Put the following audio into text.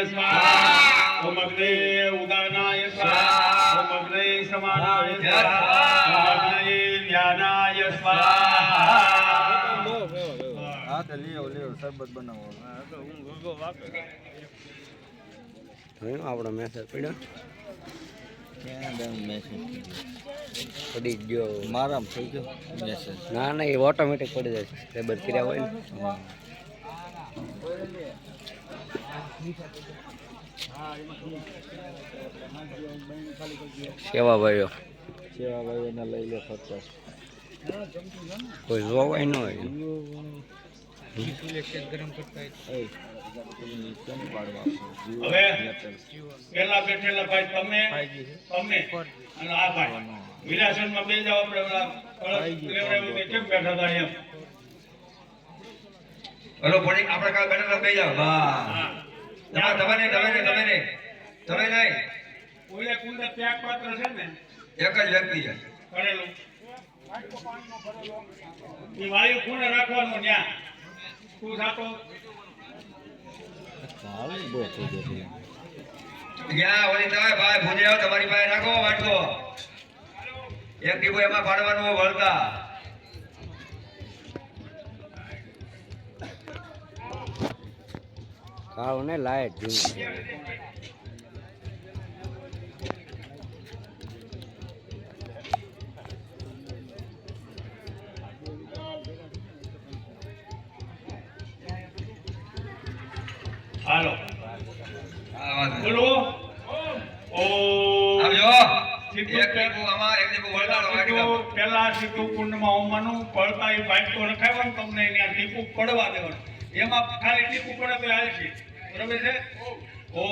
स्वाहा ओम अग्ने उदानाय स्वाहा ओम अग्ने समानाय स्वाहा ओम अग्ने ज्ञानाय स्वाहा હા તો લ્યો શરબત બનાવો આપણો મેસેજ પડ્યો ક્યાં મેસેજ પડી ગયો મારામ થઈ ગયો મેસેજ ના ના એ ઓટોમેટિક પડી જાય લેબર કર્યા હોય ને સેવાભાઈઓ સેવાભાઈઓને લઈ લે 50 કોઈ જોવાય ન હોય હવે પેલા બેઠેલા ભાઈ તમે અને આ ભાઈ વિરાસનમાં બે જાવ આપણે ઓલા કેમ બેઠા હતા એમ હલો પડી આપણે કાલ બેઠા બે જાવ વાહ તમે નહીં ઓલે કુંડ ત્યાગ પાત્ર છે ને એક જ વ્યક્તિ છે કરેલું એ વાયુ કુંડ રાખવાનું ન્યા તું સાતો બહુ થઈ ગયો ગયા ઓલી તમે ભાઈ ભૂલી આવો તમારી પાસે રાખો વાટકો એક ટીપો એમાં પાડવાનું વળતા કાળું ને લાઈટ જોયું હાલો બોલો આવજો એક ટીપો આમાં એક ટીપો વળતાનો વાટકો પેલા ટીપુ કુંડમાં હોવાનું પડતા એ બાઈક તો રખાવાનું તમને ત્યાં ટીપુ પડવા દેવાનું એમાં ખાલી ટીપુ પડે તો હાલશે બરાબર છે ઓ